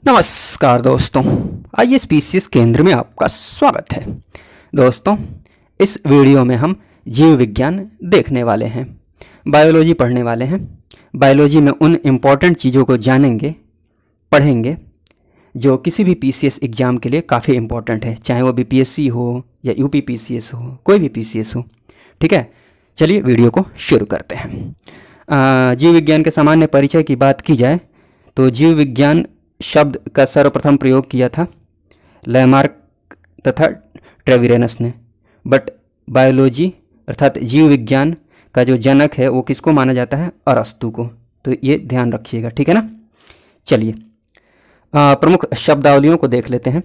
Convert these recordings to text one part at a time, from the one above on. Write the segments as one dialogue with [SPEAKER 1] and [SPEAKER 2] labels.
[SPEAKER 1] नमस्कार दोस्तों, आईएसपीसीएस केंद्र में आपका स्वागत है। दोस्तों, इस वीडियो में हम जीव विज्ञान देखने वाले हैं, बायोलॉजी पढ़ने वाले हैं। बायोलॉजी में उन इम्पॉर्टेंट चीज़ों को जानेंगे, पढ़ेंगे जो किसी भी पीसीएस एग्ज़ाम के लिए काफ़ी इम्पॉर्टेंट है, चाहे वो बीपीएससी हो या यूपीपीसीएस हो, कोई भी पीसीएस हो। ठीक है, चलिए वीडियो को शुरू करते हैं। जीव विज्ञान के सामान्य परिचय की बात की जाए तो जीव विज्ञान शब्द का सर्वप्रथम प्रयोग किया था लैमार्क तथा ट्रेविरेनस ने। बट बायोलॉजी अर्थात जीव विज्ञान का जो जनक है वो किसको माना जाता है? अरस्तु को। तो ये ध्यान रखिएगा, ठीक है ना। चलिए प्रमुख शब्दावलियों को देख लेते हैं।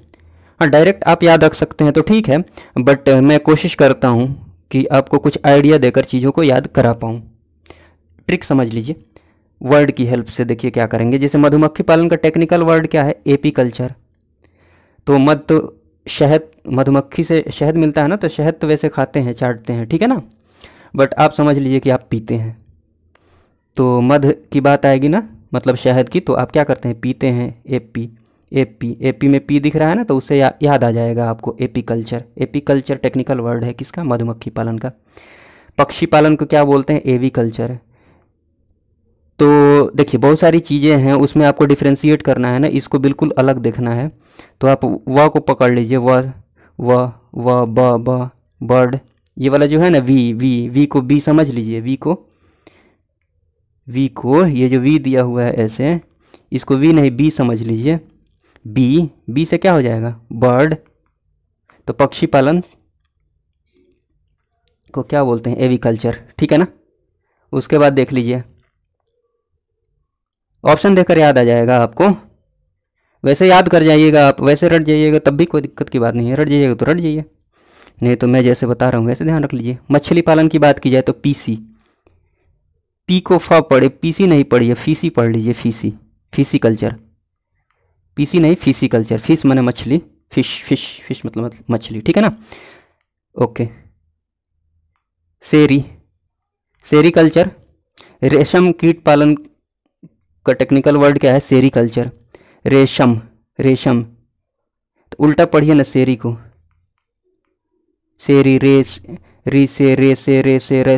[SPEAKER 1] हाँ, डायरेक्ट आप याद रख सकते हैं तो ठीक है, बट मैं कोशिश करता हूँ कि आपको कुछ आइडिया देकर चीज़ों को याद करा पाऊँ। ट्रिक समझ लीजिए, वर्ड की हेल्प से देखिए क्या करेंगे। जैसे मधुमक्खी पालन का टेक्निकल वर्ड क्या है? एपीकल्चर। तो मध तो शहद, मधुमक्खी से शहद मिलता है ना, तो शहद तो वैसे खाते हैं, चाटते हैं, ठीक है ना। बट आप समझ लीजिए कि आप पीते हैं, तो मध की बात आएगी ना, मतलब शहद की, तो आप क्या करते हैं? पीते हैं। एपी एपी एपी में पी दिख रहा है ना, तो उससे याद आ जाएगा आपको एपीकल्चर। एपीकल्चर टेक्निकल वर्ड है किसका? मधुमक्खी पालन का। पक्षी पालन को क्या बोलते हैं? एवीकल्चर। तो देखिए बहुत सारी चीज़ें हैं, उसमें आपको डिफ्रेंशिएट करना है ना, इसको बिल्कुल अलग देखना है। तो आप व को पकड़ लीजिए, व ब बर्ड। ये वाला जो है ना, वी को बी समझ लीजिए। वी को ये जो वी दिया हुआ है ऐसे, इसको वी नहीं बी समझ लीजिए। बी से क्या हो जाएगा? बर्ड। तो पक्षी पालन को क्या बोलते हैं? एवीकल्चर, ठीक है ना। उसके बाद देख लीजिए, ऑप्शन देकर याद आ जाएगा आपको। वैसे याद कर जाइएगा आप, वैसे रट जाइएगा तब भी कोई दिक्कत की बात नहीं है, रट जाइएगा तो रट जाइए, नहीं तो मैं जैसे बता रहा हूँ वैसे ध्यान रख लीजिए। मछली पालन की बात की जाए तो पीसी, पी को फ पढ़े, पीसी नहीं पढ़िए, फीसी पढ़ लीजिए। फीसी कल्चर, पीसी नहीं फीसी कल्चर। फिश माने मछली, फिश मतलब मछली, ठीक है ना। ओके। सेरी कल्चर। रेशम कीट पालन का टेक्निकल वर्ड क्या है? सेरीकल्चर। रेशम तो उल्टा पढ़िए ना सेरी को, सेरी। री से रे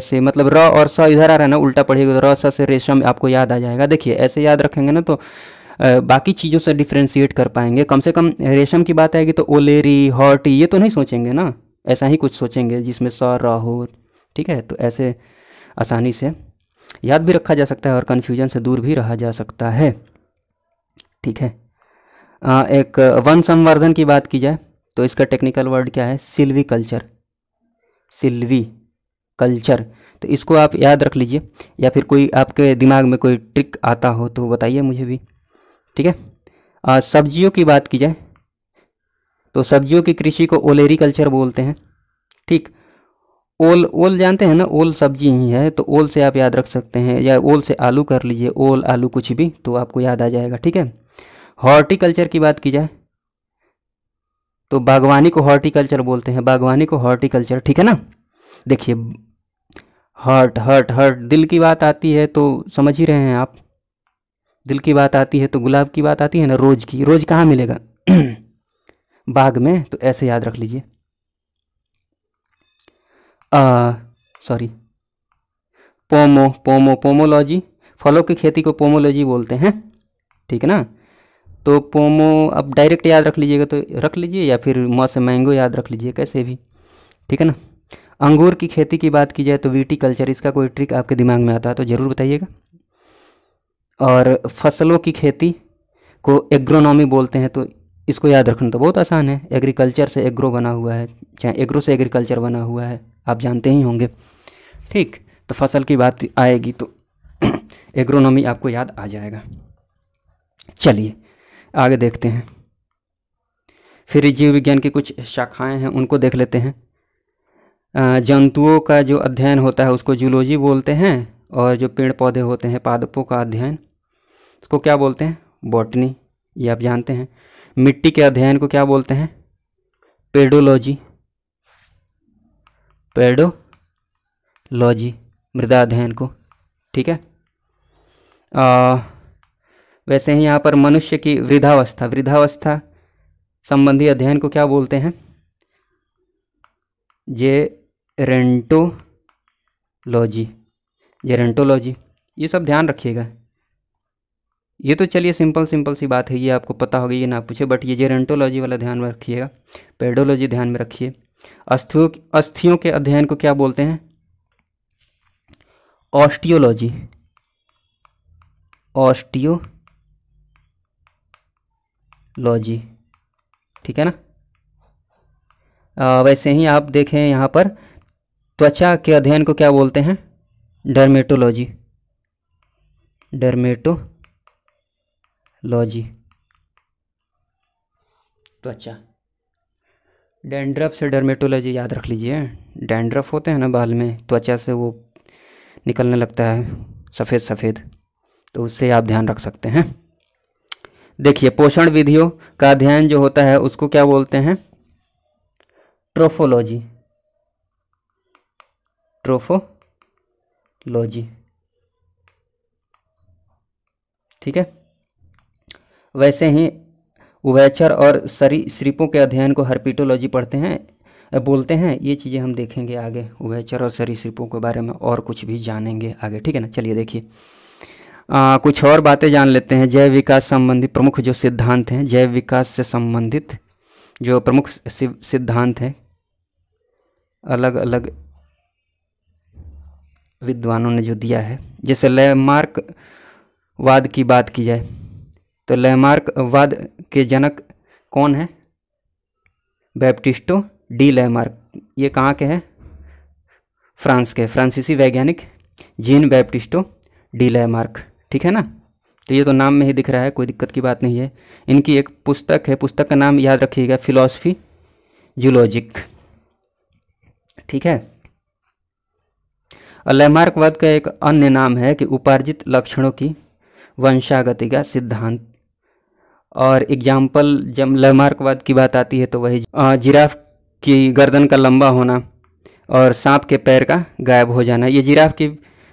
[SPEAKER 1] से, मतलब र और स इधर आ रहा है ना, उल्टा पढ़िएगा तो र स से रेशम आपको याद आ जाएगा। देखिए ऐसे याद रखेंगे ना तो बाकी चीज़ों से डिफ्रेंशिएट कर पाएंगे। कम से कम रेशम की बात आएगी तो ओलेरी, हॉट, ये तो नहीं सोचेंगे ना, ऐसा ही कुछ सोचेंगे जिसमें स र हो, ठीक है। तो ऐसे आसानी से याद भी रखा जा सकता है और कन्फ्यूजन से दूर भी रहा जा सकता है, ठीक है। एक वन संवर्धन की बात की जाए तो इसका टेक्निकल वर्ड क्या है? सिल्वी कल्चर। तो इसको आप याद रख लीजिए, या फिर कोई आपके दिमाग में कोई ट्रिक आता हो तो बताइए मुझे भी, ठीक है। सब्जियों की बात की जाए तो सब्जियों की कृषि को ओलेरी कल्चर बोलते हैं, ठीक। ओल जानते हैं ना, ओल सब्जी ही है, तो ओल से आप याद रख सकते हैं, या ओल से आलू कर लीजिए, ओल आलू कुछ भी, तो आपको याद आ जाएगा, ठीक है। हॉर्टिकल्चर की बात की जाए तो बागवानी को हॉर्टिकल्चर बोलते हैं, बागवानी को हॉर्टिकल्चर, ठीक है ना। देखिए हर्ट दिल की बात आती है तो समझ ही रहे हैं आप, दिल की बात आती है तो गुलाब की बात आती है ना, रोज की। रोज कहाँ मिलेगा? बाग में, तो ऐसे याद रख लीजिए। सॉरी, पोमोलॉजी, फलों की खेती को पोमोलॉजी बोलते हैं, ठीक है ना। तो पोमो अब डायरेक्ट याद रख लीजिएगा तो रख लीजिए, या फिर म से मैंगो याद रख लीजिए, कैसे भी, ठीक है ना। अंगूर की खेती की बात की जाए तो वीटी कल्चर। इसका कोई ट्रिक आपके दिमाग में आता है तो ज़रूर बताइएगा। और फसलों की खेती को एग्रोनॉमी बोलते हैं, तो इसको याद रखना तो बहुत आसान है। एग्रीकल्चर से एग्रो बना हुआ है, चाहे एग्रो से एग्रीकल्चर बना हुआ है, आप जानते ही होंगे, ठीक। तो फसल की बात आएगी तो एग्रोनॉमी आपको याद आ जाएगा। चलिए आगे देखते हैं, फिर जीव विज्ञान की कुछ शाखाएं हैं उनको देख लेते हैं। जंतुओं का जो अध्ययन होता है उसको जूलॉजी बोलते हैं, और जो पेड़ पौधे होते हैं, पादपों का अध्ययन, उसको क्या बोलते हैं? बॉटनी, ये आप जानते हैं। मिट्टी के अध्ययन को क्या बोलते हैं? पेडोलॉजी, मृदा अध्ययन को, ठीक है। वैसे ही यहाँ पर मनुष्य की वृद्धावस्था, वृद्धावस्था संबंधी अध्ययन को क्या बोलते हैं? Gerontology, gerontology. ये सब ध्यान रखिएगा। ये तो चलिए सिंपल सिंपल सी बात है, ये आपको पता होगी, ये ना पूछे, बट ये जेरेंटोलॉजी वाला ध्यान में रखिएगा। पेडोलॉजी ध्यान में रखिए। अस्थियों के अध्ययन को क्या बोलते हैं? ऑस्टियोलॉजी, ऑस्टियोलॉजी, ठीक है ना। वैसे ही आप देखें यहाँ पर त्वचा के अध्ययन को क्या बोलते हैं? डर्मेटोलॉजी, डर्मेटोलॉजी, त्वचा। डैंड्रफ से डर्मेटोलॉजी याद रख लीजिए। डैंड्रफ होते हैं ना बाल में, त्वचा से वो निकलने लगता है सफ़ेद सफ़ेद, तो उससे आप ध्यान रख सकते हैं। देखिए पोषण विधियों का अध्ययन जो होता है उसको क्या बोलते हैं? ट्रोफोलॉजी, ट्रोफोलॉजी, ठीक है। वैसे ही उभयचर और सरीसृपों के अध्ययन को हर्पिटोलॉजी बोलते हैं। ये चीज़ें हम देखेंगे आगे, उभयचर और सरीसृपों के बारे में और कुछ भी जानेंगे आगे, ठीक है ना। चलिए देखिए कुछ और बातें जान लेते हैं। जैव विकास संबंधी प्रमुख जो सिद्धांत हैं, जैव विकास से संबंधित जो प्रमुख सिद्धांत हैं, अलग अलग विद्वानों ने जो दिया है। जैसे लैमार्क वाद की बात की जाए तो लैमार्क वाद के जनक कौन है? बैप्टिस्टो डी लैमार्क। ये कहाँ के हैं? फ्रांस के, फ्रांसीसी वैज्ञानिक जीन बैप्टिस्टो डी लैमार्क, ठीक है ना। तो ये तो नाम में ही दिख रहा है, कोई दिक्कत की बात नहीं है। इनकी एक पुस्तक है, पुस्तक का नाम याद रखिएगा, फिलॉसफी जूलॉजिक, ठीक है। और लैमार्कवाद का एक अन्य नाम है कि उपार्जित लक्षणों की वंशागति का सिद्धांत। और एग्जाम्पल जब लैमार्कवाद की बात आती है तो वही जिराफ की गर्दन का लंबा होना और सांप के पैर का गायब हो जाना। ये जिराफ की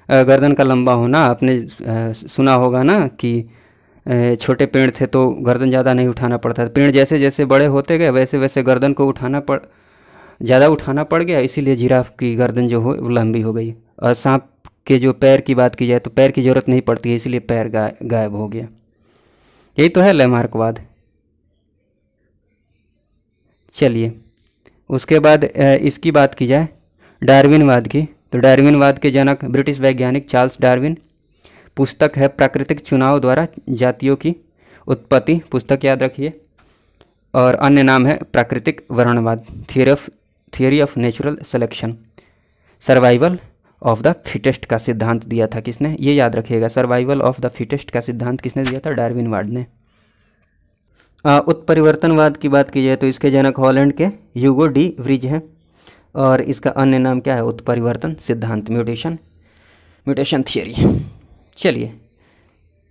[SPEAKER 1] गर्दन का लंबा होना आपने सुना होगा ना कि छोटे पेड़ थे तो गर्दन ज़्यादा नहीं उठाना पड़ता, पेड़ जैसे जैसे बड़े होते गए वैसे वैसे गर्दन को ज़्यादा उठाना पड़ गया, इसीलिए जिराफ की गर्दन जो हो वो लंबी हो गई। और सांप के जो पैर की बात की जाए तो पैर की ज़रूरत नहीं पड़ती है, इसीलिए पैर गायब हो गया। यही तो है लैमार्कवाद। चलिए उसके बाद इसकी बात की जाए डार्विनवाद की, तो डार्विनवाद के जनक ब्रिटिश वैज्ञानिक चार्ल्स डार्विन। पुस्तक है प्राकृतिक चुनाव द्वारा जातियों की उत्पत्ति, पुस्तक याद रखिए। और अन्य नाम है प्राकृतिक वर्णवाद, theory of natural selection. Survival of the fittest का सिद्धांत दिया था किसने? ये याद रखिएगा, सर्वाइवल ऑफ द फिटेस्ट का सिद्धांत किसने दिया था? डार्विनवाद ने। उत्परिवर्तनवाद की बात की जाए तो इसके जनक हॉलैंड के ह्यूगो डी व्रीज हैं। और इसका अन्य नाम क्या है? उत्परिवर्तन सिद्धांत, म्यूटेशन थियरी। चलिए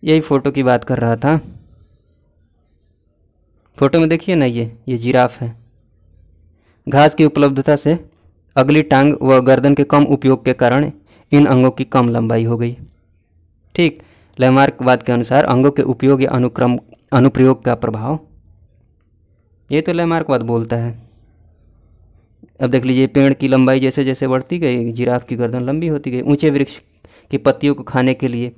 [SPEAKER 1] यही फ़ोटो की बात कर रहा था। फोटो में देखिए ना, ये जिराफ है। घास की उपलब्धता से अगली टांग व गर्दन के कम उपयोग के कारण इन अंगों की कम लंबाई हो गई, ठीक। लैमार्कवाद के अनुसार अंगों के उपयोग या अनुप्रयोग का प्रभाव, ये तो लैमार्कवाद बोलता है। अब देख लीजिए पेड़ की लंबाई जैसे जैसे बढ़ती गई जिराफ की गर्दन लंबी होती गई। ऊंचे वृक्ष की पत्तियों को खाने के लिए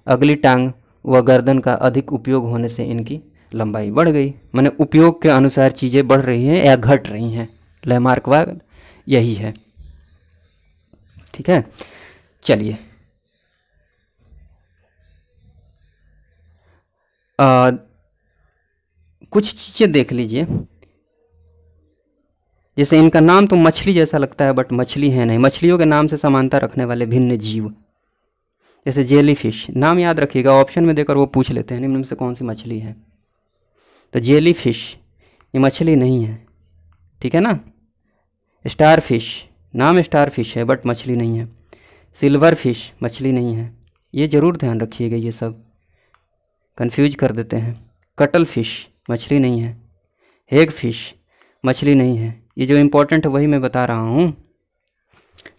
[SPEAKER 1] अगली टांग व गर्दन का अधिक उपयोग होने से इनकी लंबाई बढ़ गई। माने उपयोग के अनुसार चीज़ें बढ़ रही हैं या घट रही हैं। लैमार्कवाद यही है, ठीक है। चलिए कुछ चीज़ें देख लीजिए। जैसे इनका नाम तो मछली जैसा लगता है बट मछली है नहीं। मछलियों के नाम से समानता रखने वाले भिन्न जीव, जैसे जेलीफिश, नाम याद रखिएगा, ऑप्शन में देकर वो पूछ लेते हैं निम्न में से कौन सी मछली है। तो जेलीफिश ये मछली नहीं है, ठीक है ना। स्टारफिश, नाम स्टारफिश है बट मछली नहीं है। सिल्वर फिश मछली नहीं है, ये ज़रूर ध्यान रखिएगा, ये सब कंफ्यूज कर देते हैं। कटल फिश मछली नहीं है। हेग फिश मछली नहीं है, ये जो इम्पोर्टेंट है वही मैं बता रहा हूँ।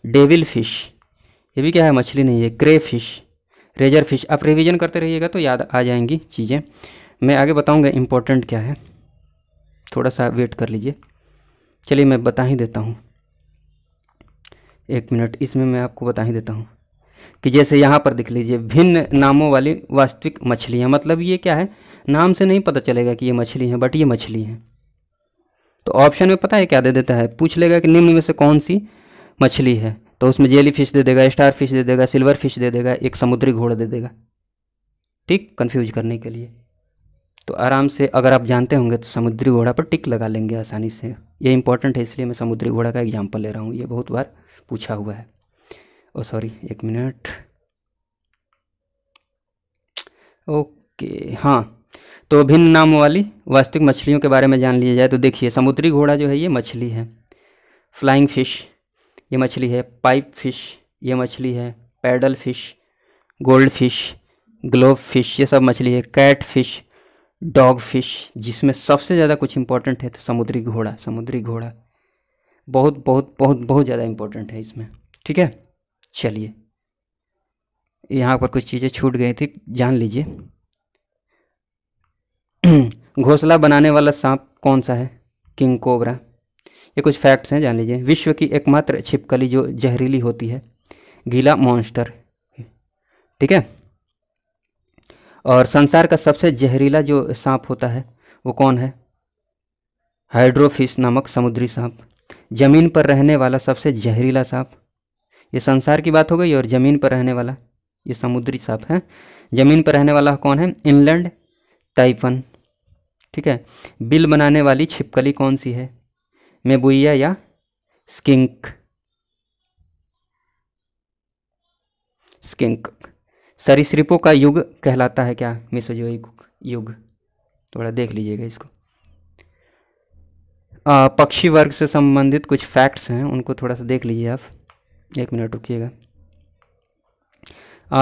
[SPEAKER 1] डेविल फिश ये भी क्या है? मछली नहीं है। क्रे फिश, रेजर फिश। आप रिवीजन करते रहिएगा तो याद आ जाएंगी चीज़ें। मैं आगे बताऊंगा इम्पोर्टेंट क्या है, थोड़ा सा वेट कर लीजिए। चलिए मैं बता ही देता हूँ, 1 मिनट, इसमें मैं आपको बता ही देता हूँ कि जैसे यहाँ पर देख लीजिए, भिन्न नामों वाली वास्तविक मछलियाँ, मतलब ये क्या है, नाम से नहीं पता चलेगा कि ये मछली है, बट ये मछली है। तो ऑप्शन में पता है क्या दे देता है, पूछ लेगा कि निम्न में से कौन सी मछली है, तो उसमें जेली फिश दे देगा, स्टार फिश दे देगा, सिल्वर फिश दे देगा, एक समुद्री घोड़ा दे देगा, ठीक, कंफ्यूज करने के लिए। तो आराम से अगर आप जानते होंगे तो समुद्री घोड़ा पर टिक लगा लेंगे आसानी से। ये इंपॉर्टेंट है, इसलिए मैं समुद्री घोड़ा का एग्जाम्पल ले रहा हूँ, ये बहुत बार पूछा हुआ है। ओ सॉरी, 1 मिनट, ओके। हाँ, तो भिन्न नामों वाली वास्तविक मछलियों के बारे में जान लिया जाए तो देखिए, समुद्री घोड़ा जो है ये मछली है, फ्लाइंग फिश ये मछली है, पाइप फिश ये मछली है, pedal fish, gold fish, globe fish ये सब मछली है, कैट फिश, डॉग फिश, जिसमें सबसे ज़्यादा कुछ इंपॉर्टेंट है तो समुद्री घोड़ा। समुद्री घोड़ा बहुत बहुत बहुत बहुत ज़्यादा इंपॉर्टेंट है इसमें, ठीक है। चलिए, यहाँ पर कुछ चीज़ें छूट गई थी, जान लीजिए। घोंसला बनाने वाला सांप कौन सा है, किंग कोबरा। ये कुछ फैक्ट्स हैं, जान लीजिए। विश्व की एकमात्र छिपकली जो जहरीली होती है, गीला मॉन्स्टर, ठीक है। और संसार का सबसे जहरीला जो सांप होता है वो कौन है, हाइड्रोफिश नामक समुद्री सांप। ज़मीन पर रहने वाला सबसे जहरीला सांप, ये संसार की बात हो गई, और ज़मीन पर रहने वाला ये समुद्री सांप है। ज़मीन पर रहने वाला कौन है, इनलैंड टाइफन, ठीक है। बिल बनाने वाली छिपकली कौन सी है, मेबुइया या स्किंक। स्किंक। सरीसृपों का युग कहलाता है क्या, मेसोजोइक युग। थोड़ा देख लीजिएगा इसको। पक्षी वर्ग से संबंधित कुछ फैक्ट्स हैं, उनको थोड़ा सा देख लीजिए आप, 1 मिनट रुकिएगा।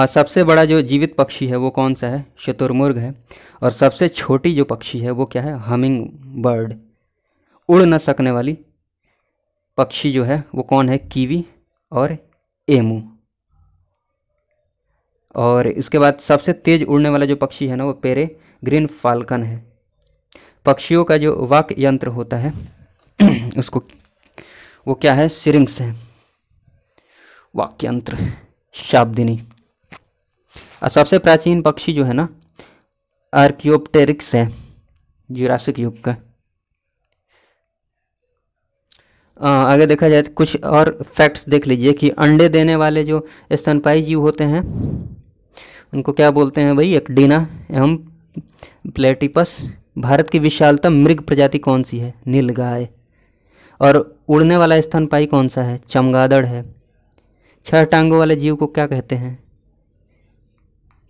[SPEAKER 1] सबसे बड़ा जो जीवित पक्षी है वो कौन सा है, शुतुरमुर्ग है। और सबसे छोटी जो पक्षी है वो क्या है, हमिंग बर्ड। उड़ न सकने वाली पक्षी जो है वो कौन है, कीवी और एमू। और इसके बाद सबसे तेज उड़ने वाला जो पक्षी है ना वो पेरेग्रिन फाल्कन है। पक्षियों का जो वाक यंत्र होता है उसको वो क्या है, सिरिंक्स है, वाक यंत्र, शाब्दिनी। और सबसे प्राचीन पक्षी जो है ना, आर्कियोप्टेरिक्स है, जुरासिक युग का। आगे देखा जाए तो कुछ और फैक्ट्स देख लीजिए कि अंडे देने वाले जो स्तनपायी जीव होते हैं उनको क्या बोलते हैं भाई, एक्डीना एवं प्लेटिपस। भारत की विशालतम मृग प्रजाति कौन सी है, नीलगाय। और उड़ने वाला स्तनपायी कौन सा है, चमगादड़ है। 6 टांगों वाले जीव को क्या कहते हैं,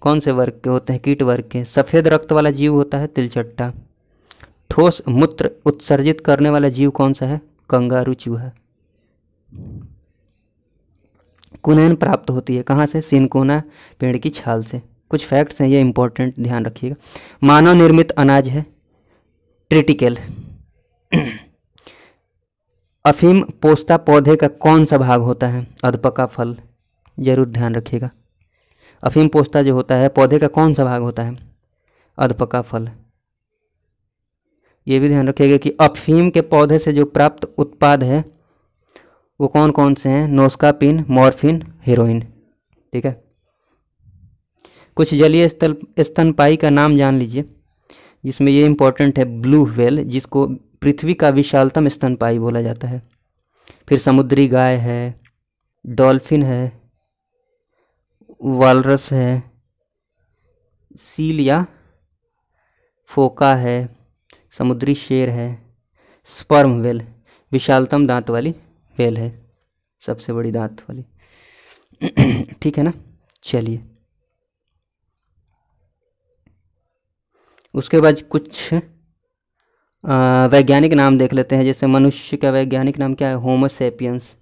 [SPEAKER 1] कौन से वर्ग के होते हैं, कीट वर्ग के। सफ़ेद रक्त वाला जीव होता है तिलचट्टा। ठोस मूत्र उत्सर्जित करने वाला जीव कौन सा है, कंगारू चूहा। कुनैन प्राप्त होती है कहाँ से, सिनकोना पेड़ की छाल से। कुछ फैक्ट्स हैं ये इंपॉर्टेंट, ध्यान रखिएगा। मानव निर्मित अनाज है ट्रिटिकेल। अफीम पोस्ता पौधे का कौन सा भाग होता है, अधपका फल। जरूर ध्यान रखिएगा, अफीम पोस्ता जो होता है पौधे का कौन सा भाग होता है, अधपका फल। ये भी ध्यान रखिएगा कि अफीम के पौधे से जो प्राप्त उत्पाद है वो कौन कौन से हैं, नोस्कापिन, मॉर्फिन, हेरोइन, ठीक है। कुछ जलीय स्तनपायी का नाम जान लीजिए, जिसमें ये इंपॉर्टेंट है, ब्लू व्हेल, जिसको पृथ्वी का विशालतम स्तनपायी बोला जाता है। फिर समुद्री गाय है, डॉल्फिन है, वालरस है, सील या फोका है, समुद्री शेर है, स्पर्म व्हेल, विशालतम दांत वाली व्हेल है, सबसे बड़ी दांत वाली ठीक है ना। चलिए, उसके बाद कुछ वैज्ञानिक नाम देख लेते हैं। जैसे मनुष्य का वैज्ञानिक नाम क्या है, होमो सेपियंस।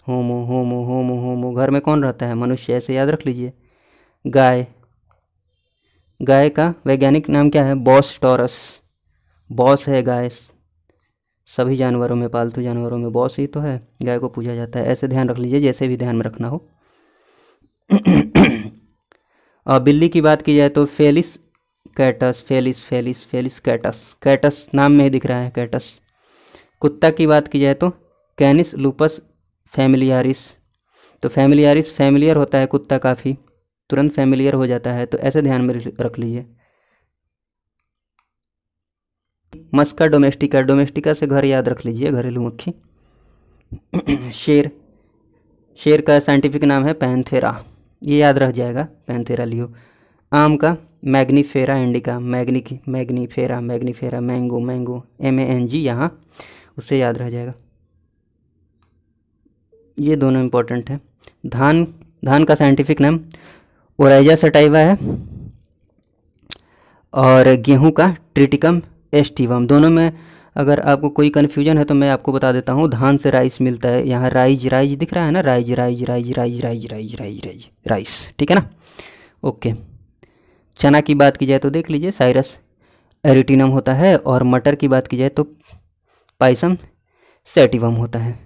[SPEAKER 1] होमो होमो होमो होमो, घर में कौन रहता है, मनुष्य, ऐसे याद रख लीजिए। गाय, गाय का वैज्ञानिक नाम क्या है, बॉस टॉरस। बॉस है गाय, सभी जानवरों में, पालतू जानवरों में बॉस ही तो है, गाय को पूजा जाता है। ऐसे ध्यान रख लीजिए, जैसे भी ध्यान में रखना हो बिल्ली की बात की जाए तो फेलिस कैटस, फेलिस फेलिस फेलिस कैटस, कैटस नाम में ही दिख रहा है कैटस। कुत्ता की बात की जाए तो कैनिस लूपस फैमिलियारिस। तो फैमिलियारिस फैमिलियर होता है कुत्ता, काफ़ी तुरंत फैमिलियर हो जाता है, तो ऐसे ध्यान में रख लीजिए। मस्का डोमेस्टिका, डोमेस्टिका से घर याद रख लीजिए, घरेलू मक्खी। शेर, शेर का साइंटिफिक नाम है पैंथेरा, ये याद रह जाएगा, पैंथेरा लियो। आम का Mangifera indica, Mangifera Mangifera. Mango, mango MANG यहाँ, उससे याद रह जाएगा। ये दोनों इम्पोर्टेंट है। धान, धान का साइंटिफिक नाम ओराइजा सटाइवा है, और गेहूं का ट्रिटिकम एस्टिवम। दोनों में अगर आपको कोई कन्फ्यूजन है तो मैं आपको बता देता हूँ, धान से राइस मिलता है, यहाँ राइज राइज दिख रहा है ना, rise rise rise rise rise rise rise rise rice, ठीक है ना। ओके, चना की बात की जाए तो देख लीजिए साइरस एरिटिनम होता है, और मटर की बात की जाए तो पाइसम सैटिवम होता है।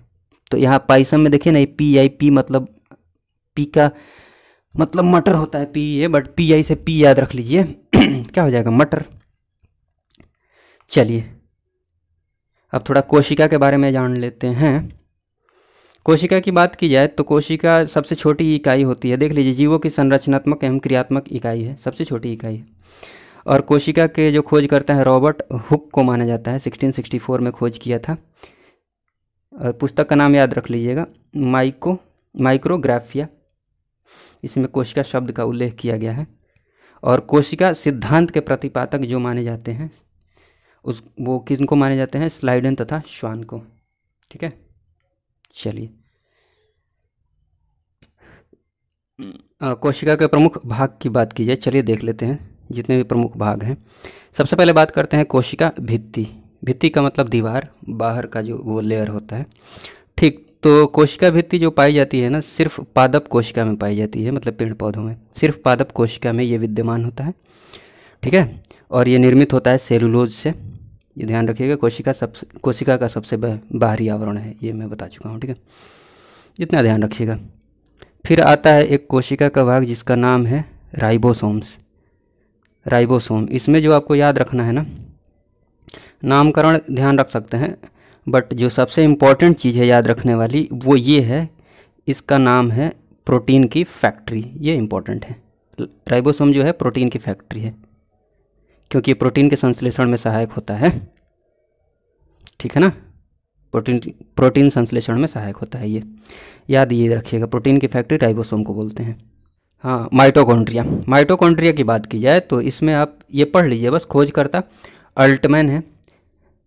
[SPEAKER 1] तो यहाँ पाइसम में देखिए ना, PI मतलब पी का मतलब मटर होता है, PE, बट PI से पी याद रख लीजिए। क्या हो जाएगा, मटर। चलिए अब थोड़ा कोशिका के बारे में जान लेते हैं। कोशिका की बात की जाए तो कोशिका सबसे छोटी इकाई होती है, देख लीजिए, जीवों की संरचनात्मक एवं क्रियात्मक इकाई है, सबसे छोटी इकाई है। और कोशिका के जो खोज करता है रॉबर्ट हुक को माना जाता है, 1664 में खोज किया था। पुस्तक का नाम याद रख लीजिएगा, माइक्रोग्राफिया, इसमें कोशिका शब्द का उल्लेख किया गया है। और कोशिका सिद्धांत के प्रतिपादक जो माने जाते हैं वो किनको माने जाते हैं, स्लाइडन तथा श्वान को, ठीक है। चलिए कोशिका के प्रमुख भाग की बात की जाए, चलिए देख लेते हैं जितने भी प्रमुख भाग हैं। सबसे पहले बात करते हैं कोशिका भित्ति। भित्ति का मतलब दीवार, बाहर का जो वो लेयर होता है, ठीक। तो कोशिका भित्ति जो पाई जाती है ना, सिर्फ पादप कोशिका में पाई जाती है, मतलब पेड़ पौधों में सिर्फ पादप कोशिका में ये विद्यमान होता है, ठीक है। और ये निर्मित होता है सेलुलोज से, ये ध्यान रखिएगा। कोशिका का सबसे बाहरी आवरण है, ये मैं बता चुका हूँ, ठीक है, इतना ध्यान रखिएगा। फिर आता है एक कोशिका का भाग जिसका नाम है राइबोसोम्स। राइबोसोम, इसमें जो आपको याद रखना है ना, नामकरण ध्यान रख सकते हैं, बट जो सबसे इम्पॉर्टेंट चीज़ है याद रखने वाली वो ये है, इसका नाम है प्रोटीन की फैक्ट्री, ये इम्पॉर्टेंट है। राइबोसोम जो है प्रोटीन की फैक्ट्री है, क्योंकि प्रोटीन के संश्लेषण में सहायक होता है, ठीक है ना। प्रोटीन संश्लेषण में सहायक होता है, ये याद ये रखिएगा, प्रोटीन की फैक्ट्री राइबोसोम को बोलते हैं। हाँ, माइटोकॉन्ड्रिया, माइटोकॉन्ड्रिया की बात की जाए तो इसमें आप ये पढ़ लीजिए बस, खोजकर्ता अल्टमैन है,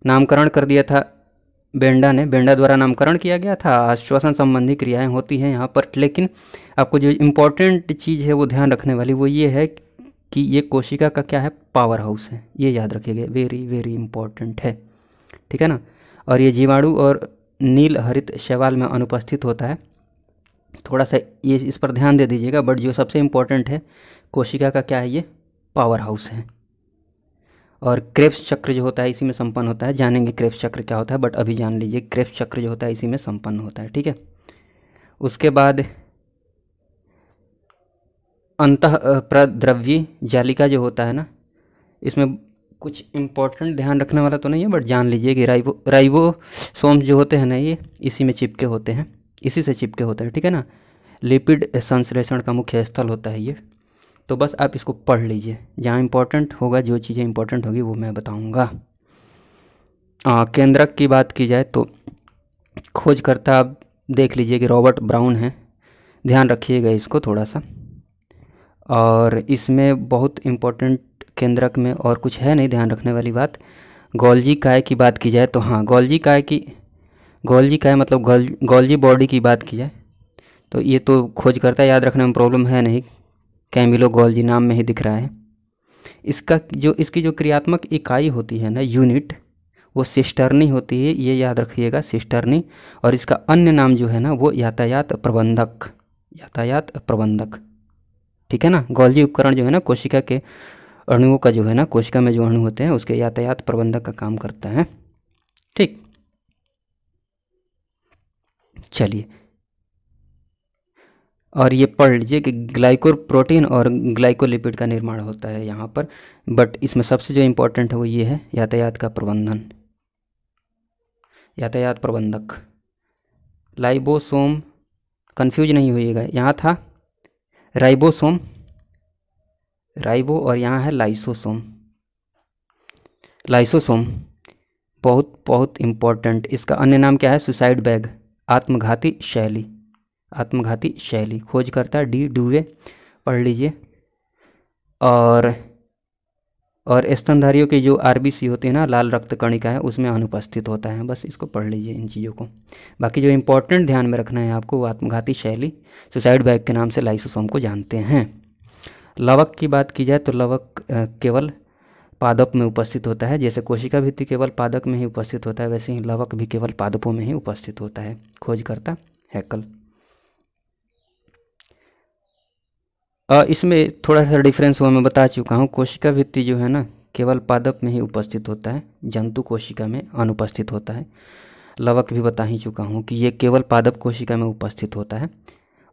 [SPEAKER 1] नामकरण कर दिया था बेंडा ने, बेंडा द्वारा नामकरण किया गया था। आश्वासन संबंधी क्रियाएं होती हैं यहाँ पर, लेकिन आपको जो इम्पोर्टेंट चीज़ है वो ध्यान रखने वाली वो ये है कि ये कोशिका का क्या है, पावर हाउस है, ये याद रखिएगा, वेरी वेरी इंपॉर्टेंट है, ठीक है ना। और ये जीवाणु और नील हरित शैवाल में अनुपस्थित होता है, थोड़ा सा ये इस पर ध्यान दे दीजिएगा। बट जो सबसे इम्पोर्टेंट है कोशिका का क्या है, ये पावर हाउस है। और क्रेब्स चक्र जो होता है इसी में संपन्न होता है, जानेंगे क्रेब्स चक्र क्या होता है, बट अभी जान लीजिए क्रेब्स चक्र जो होता है इसी में संपन्न होता है, ठीक है। उसके बाद अंतः प्रद्रव्य जालिका जो होता है ना, इसमें कुछ इम्पोर्टेंट ध्यान रखने वाला तो नहीं है, बट जान लीजिए कि राइबोसोम जो होते हैं ना, ये इसी में चिपके होते हैं, इसी से चिपके होते हैं, ठीक है ना। लिपिड संश्लेषण का मुख्य स्थल होता है ये, तो बस आप इसको पढ़ लीजिए, जहाँ इंपॉर्टेंट होगा, जो चीज़ें इंपॉर्टेंट होगी वो मैं बताऊँगा। केंद्रक की बात की जाए तो खोजकर्ता आप देख लीजिए कि रॉबर्ट ब्राउन है, ध्यान रखिएगा इसको थोड़ा सा। और इसमें बहुत इम्पोर्टेंट केंद्रक में और कुछ है नहीं ध्यान रखने वाली बात। गोल्जी काय की बात की जाए तो हाँ, गोल्जी काय मतलब गोल्जी बॉडी की बात की जाए तो ये तो खोजकर्ता याद रखने में प्रॉब्लम है नहीं, कैमिलो गोल्जी नाम में ही दिख रहा है। इसकी जो क्रियात्मक इकाई होती है ना, यूनिट, वो सिस्टर्नी होती है, ये याद रखिएगा, सिस्टर्नी। और इसका अन्य नाम जो है ना वो यातायात प्रबंधक, ठीक है ना। गोल्जी उपकरण जो है ना कोशिका के अणुओं का जो है ना, कोशिका में जो अणु होते हैं उसके यातायात प्रबंधक का काम करता है, ठीक। चलिए और ये पढ़ लीजिए कि ग्लाइकोप्रोटीन और ग्लाइकोलिपिड का निर्माण होता है यहाँ पर, बट इसमें सबसे जो इम्पोर्टेंट है वो ये है यातायात का प्रबंधन, यातायात प्रबंधक। लाइबोसोम, कंफ्यूज नहीं होइएगा, यहाँ था राइबोसोम, राइबो, और यहाँ है लाइसोसोम। लाइसोसोम बहुत बहुत इम्पोर्टेंट। इसका अन्य नाम क्या है? सुसाइड बैग, आत्मघाती शैली, आत्मघाती शैली। खोज करता है डी डुवे, पढ़ लीजिए। और स्तनधारियों की जो आरबीसी होती है ना, लाल रक्त कणिका है, उसमें अनुपस्थित होता है। बस इसको पढ़ लीजिए इन चीज़ों को। बाकी जो इम्पोर्टेंट ध्यान में रखना है आपको, वो आत्मघाती शैली, सुसाइड बैग के नाम से लाइसोसोम को जानते हैं। लवक की बात की जाए तो लवक केवल पादप में उपस्थित होता है। जैसे कोशिका भित्ति केवल पादप में ही उपस्थित होता है, वैसे ही लवक भी केवल पादपों में ही उपस्थित होता है। खोजकर्ता हैकल। इसमें थोड़ा सा डिफरेंस हुआ, मैं बता चुका हूँ। कोशिका भित्ति जो है ना, केवल पादप में ही उपस्थित होता है, जंतु कोशिका में अनुपस्थित होता है। लवक भी बता ही चुका हूँ कि ये केवल पादप कोशिका में उपस्थित होता है,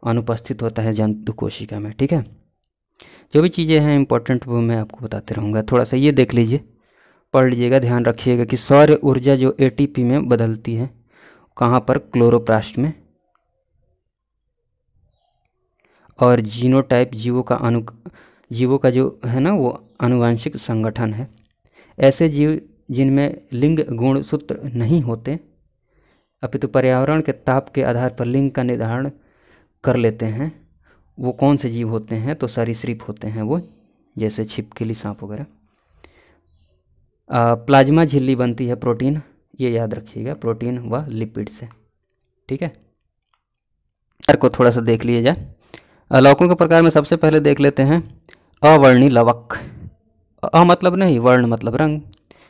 [SPEAKER 1] अनुपस्थित होता है जंतु कोशिका में। ठीक है, जो भी चीज़ें हैं इंपॉर्टेंट वो मैं आपको बताते रहूँगा। थोड़ा सा ये देख लीजिए, पढ़ लीजिएगा, ध्यान रखिएगा कि सौर ऊर्जा जो एटीपी में बदलती है, कहाँ पर? क्लोरोप्लास्ट में। और जीनोटाइप, जीवों का जो है ना, वो आनुवांशिक संगठन है। ऐसे जीव जिनमें लिंग गुणसूत्र नहीं होते, अपितु पर्यावरण के ताप के आधार पर लिंग का निर्धारण कर लेते हैं, वो कौन से जीव होते हैं? तो सरीसृप होते हैं वो, जैसे छिपकली, सांप वगैरह। प्लाज्मा झिल्ली बनती है प्रोटीन, ये याद रखिएगा, प्रोटीन व लिपिड से। ठीक है, को थोड़ा सा देख लिया जाए। लवकों के प्रकार में सबसे पहले देख लेते हैं अवर्णी लवक। मतलब नहीं, वर्ण मतलब रंग,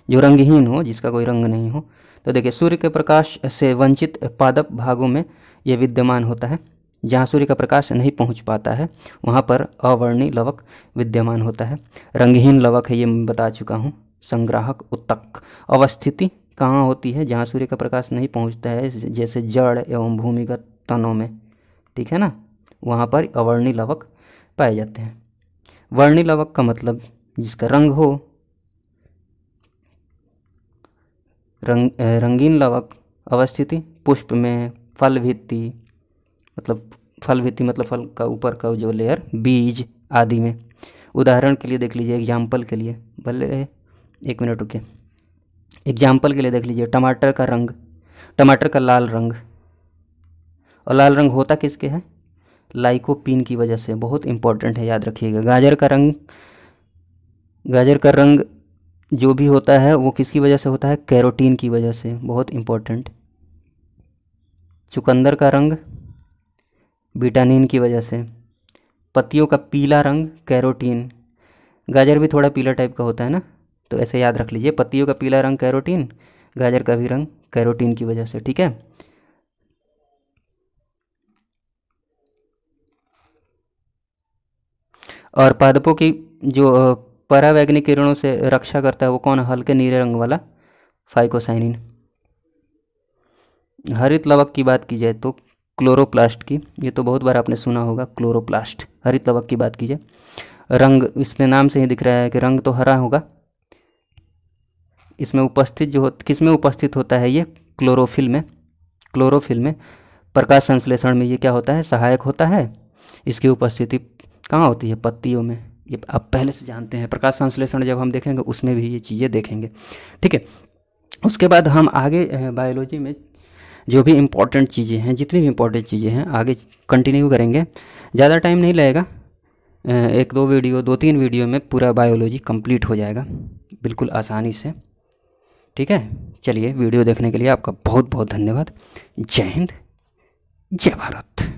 [SPEAKER 1] जो रंगहीन हो, जिसका कोई रंग नहीं हो। तो देखिए, सूर्य के प्रकाश से वंचित पादप भागों में ये विद्यमान होता है। जहाँ सूर्य का प्रकाश नहीं पहुँच पाता है, वहाँ पर अवर्णी लवक विद्यमान होता है। रंगहीन लवक है, ये मैं बता चुका हूँ। संग्राहक उत्तक। अवस्थिति कहाँ होती है? जहाँ सूर्य का प्रकाश नहीं पहुँचता है, जैसे जड़ एवं भूमिगत तनों में। ठीक है ना, वहाँ पर अवर्णी लवक पाए जाते हैं। वर्णी लवक का मतलब जिसका रंग हो। रंगीन लवक अवस्थिति पुष्प में, फल भित्ति मतलब फल का ऊपर का जो लेयर, बीज आदि में। उदाहरण के लिए देख लीजिए, एग्जाम्पल के लिए, भले एक मिनट रुकिए, एग्जाम्पल के लिए देख लीजिए, टमाटर का रंग, टमाटर का लाल रंग, और लाल रंग होता किसके है? लाइकोपीन की वजह से। बहुत इंपॉर्टेंट है, याद रखिएगा। गाजर का रंग जो भी होता है वो किसकी वजह से होता है? कैरोटीन की वजह से। बहुत इंपॉर्टेंट। चुकंदर का रंग विटामिन की वजह से। पत्तियों का पीला रंग कैरोटीन। गाजर भी थोड़ा पीला टाइप का होता है ना, तो ऐसे याद रख लीजिए, पत्तियों का पीला रंग कैरोटीन, गाजर का भी रंग कैरोटीन की वजह से। ठीक है, और पादपों की जो परावैंगनिक किरणों से रक्षा करता है वो कौन? हल्के नीले रंग वाला फाइकोसाइनिन। हरित लवक की बात की जाए तो क्लोरोप्लास्ट की, ये तो बहुत बार आपने सुना होगा, क्लोरोप्लास्ट। हरित लवक की बात की जाए, रंग इसमें नाम से ही दिख रहा है कि रंग तो हरा होगा। इसमें उपस्थित जो किस में उपस्थित होता है? ये क्लोरोफिल में। क्लोरोफिल में प्रकाश संश्लेषण में ये क्या होता है? सहायक होता है। इसकी उपस्थिति कहाँ होती है? पत्तियों में। ये आप पहले से जानते हैं, प्रकाश संश्लेषण जब हम देखेंगे उसमें भी ये चीज़ें देखेंगे। ठीक है, उसके बाद हम आगे बायोलॉजी में जो भी इम्पोर्टेंट चीज़ें हैं, जितनी भी इम्पोर्टेंट चीज़ें हैं, आगे कंटिन्यू करेंगे। ज़्यादा टाइम नहीं लगेगा, 2-3 वीडियो में पूरा बायोलॉजी कंप्लीट हो जाएगा बिल्कुल आसानी से। ठीक है, चलिए, वीडियो देखने के लिए आपका बहुत बहुत धन्यवाद। जय हिंद, जय भारत।